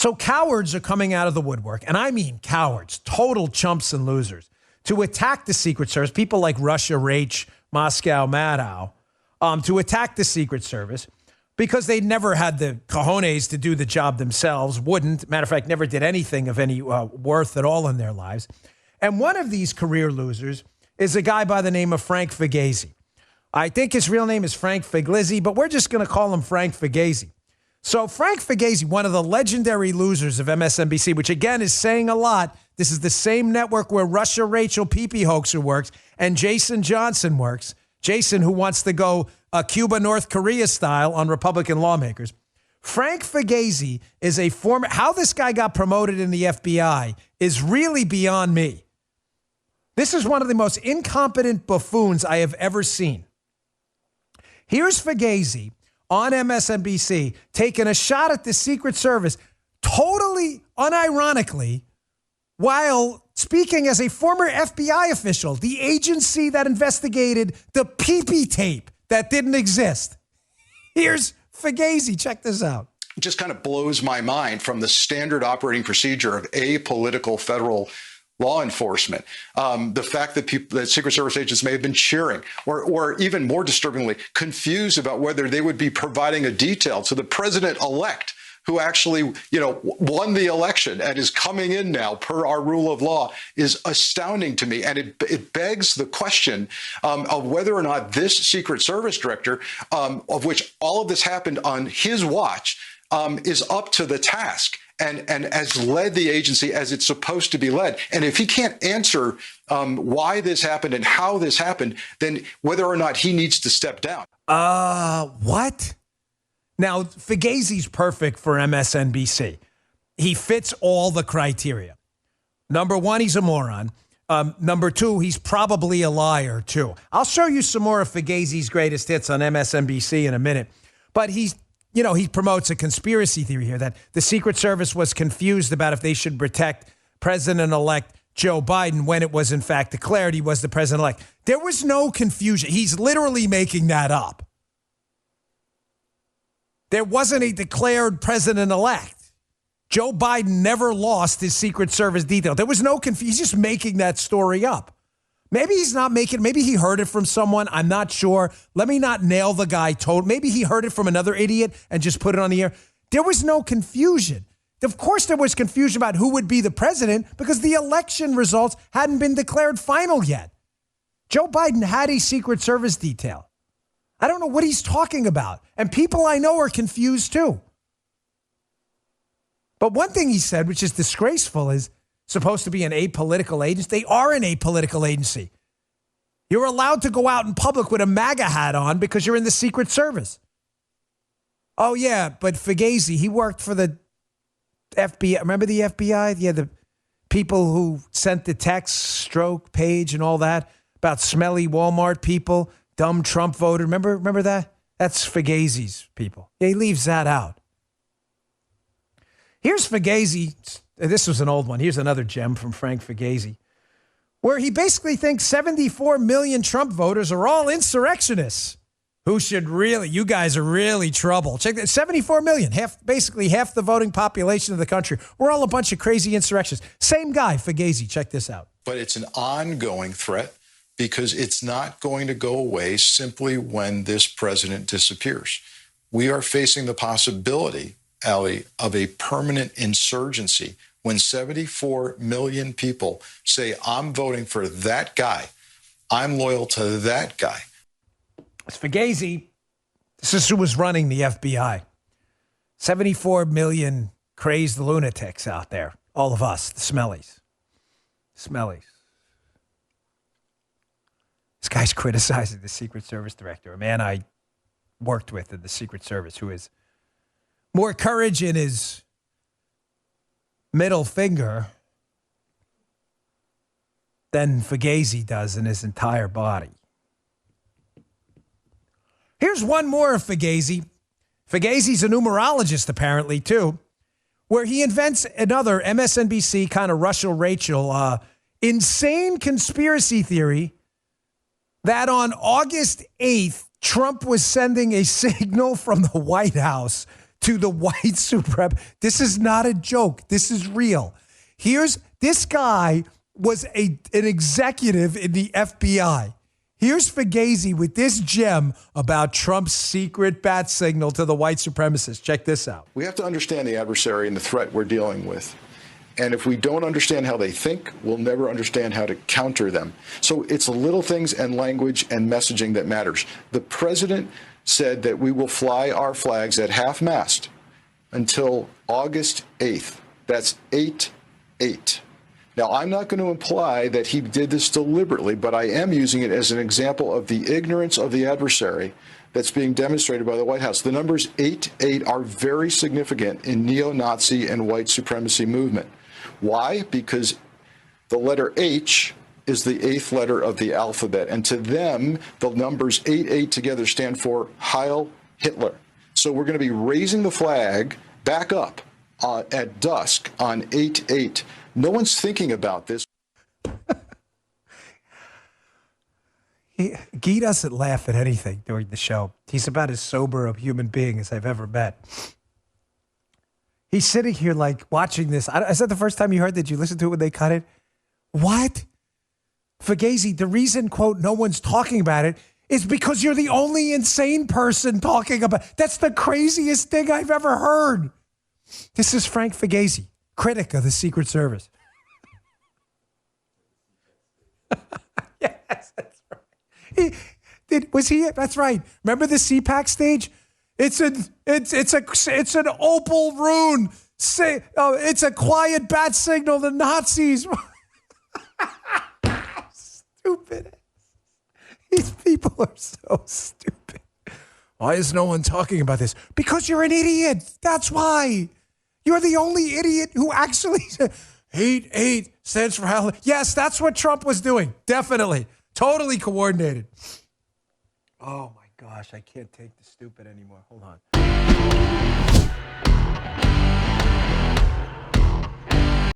So cowards are coming out of the woodwork, and I mean cowards, total chumps and losers, to attack the Secret Service, people like Russia Rach, Moscow Maddow, to attack the Secret Service because they never had the cojones to do the job themselves, wouldn't, matter of fact, never did anything of any worth at all in their lives. And one of these career losers is a guy by the name of Frank Figliuzzi. I think his real name is Frank Figliuzzi, but we're just going to call him Frank Figliuzzi. So Frank Figliuzzi, one of the legendary losers of MSNBC, which again is saying a lot. This is the same network where Russia Rachel Pepe hoaxer works and Jason Johnson works. Jason, who wants to go Cuba, North Korea style on Republican lawmakers. Frank Figliuzzi is a former, how this guy got promoted in the FBI is really beyond me. This is one of the most incompetent buffoons I have ever seen. Here's Figliuzzi on MSNBC taking a shot at the Secret Service, totally unironically, while speaking as a former FBI official, the agency that investigated the pee-pee tape that didn't exist. Here's Figliuzzi. Check this out. It just kind of blows my mind from the standard operating procedure of apolitical federal law enforcement. The fact that Secret Service agents may have been cheering or even more disturbingly, confused about whether they would be providing a detail to the president-elect who actually, won the election and is coming in now per our rule of law is astounding to me. And it begs the question of whether or not this Secret Service director, of which all of this happened on his watch, is up to the task and has led the agency as it's supposed to be led. And if he can't answer why this happened and how this happened, then whether or not he needs to step down. What? Now, Figliuzzi's perfect for MSNBC. He fits all the criteria. Number one, he's a moron. Number two, he's probably a liar, too. I'll show you some more of Figliuzzi's greatest hits on MSNBC in a minute. But he promotes a conspiracy theory here that the Secret Service was confused about if they should protect President-elect Joe Biden when it was, in fact, declared he was the president-elect. There was no confusion. He's literally making that up. There wasn't a declared president-elect. Joe Biden never lost his Secret Service detail. There was no confusion. He's just making that story up. Maybe he's not making it. Maybe he heard it from someone. I'm not sure. Let me not nail the guy total. Maybe he heard it from another idiot and just put it on the air. There was no confusion. Of course there was confusion about who would be the president because the election results hadn't been declared final yet. Joe Biden had a Secret Service detail. I don't know what he's talking about. And people I know are confused too. But one thing he said, which is disgraceful, is supposed to be an apolitical agency. They are an apolitical agency. You're allowed to go out in public with a MAGA hat on because you're in the Secret Service. Oh, yeah, but Figliuzzi, he worked for the FBI. Remember the FBI? Yeah, the people who sent the text, Stroke, Page, and all that about smelly Walmart people, dumb Trump voter. Remember that? That's Figliuzzi's people. Yeah, he leaves that out. Here's Figliuzzi. This was an old one. Here's another gem from Frank Figliuzzi, where he basically thinks 74 million Trump voters are all insurrectionists who should really, you guys are really trouble. Check that, 74 million, basically half the voting population of the country. We're all a bunch of crazy insurrectionists. Same guy, Figliuzzi. Check this out. But it's an ongoing threat because it's not going to go away simply when this president disappears. We are facing the possibility, Ali, of a permanent insurgency when 74 million people say, I'm voting for that guy. I'm loyal to that guy. It's Figliuzzi. This is who was running the FBI. 74 million crazed lunatics out there. All of us, the smellies. Smellies. This guy's criticizing the Secret Service director, a man I worked with in the Secret Service who has more courage in his middle finger than Figliuzzi does in his entire body. Here's one more of Figliuzzi. Figliuzzi's a numerologist, apparently, too, where he invents another MSNBC kind of Russell Rachel insane conspiracy theory that on August 8th, Trump was sending a signal from the White House to the white supremacist. This is not a joke. This is real. This guy was an executive in the FBI. Here's Figliuzzi with this gem about Trump's secret bat signal to the white supremacists. Check this out. We have to understand the adversary and the threat we're dealing with. And if we don't understand how they think, we'll never understand how to counter them. So it's the little things and language and messaging that matters. The president said that we will fly our flags at half-mast until August 8th. That's 8/8. Now, I'm not going to imply that he did this deliberately, but I am using it as an example of the ignorance of the adversary that's being demonstrated by the White House. The numbers 8/8 are very significant in neo-Nazi and white supremacy movement. Why? Because the letter H is the 8th letter of the alphabet. And to them, the numbers 8/8 together stand for Heil Hitler. So we're going to be raising the flag back up at dusk on 8/8. No one's thinking about this. Guy doesn't laugh at anything during the show. He's about as sober a human being as I've ever met. He's sitting here like watching this. Is that the first time you heard? Did you listen to it when they cut it? What? Figliuzzi, the reason, quote, no one's talking about it is because you're the only insane person talking about it. That's the craziest thing I've ever heard. This is Frank Figliuzzi, critic of the Secret Service. Yes, that's right. That's right. Remember the CPAC stage? It's an opal rune. It's a quiet bat signal to Nazis. Stupid. These people are so stupid. Why is no one talking about this? Because you're an idiot. That's why. You're the only idiot who actually said 8/8 stands for hell. Yes, that's what Trump was doing. Definitely. Totally coordinated. Oh my gosh, I can't take the stupid anymore. Hold on.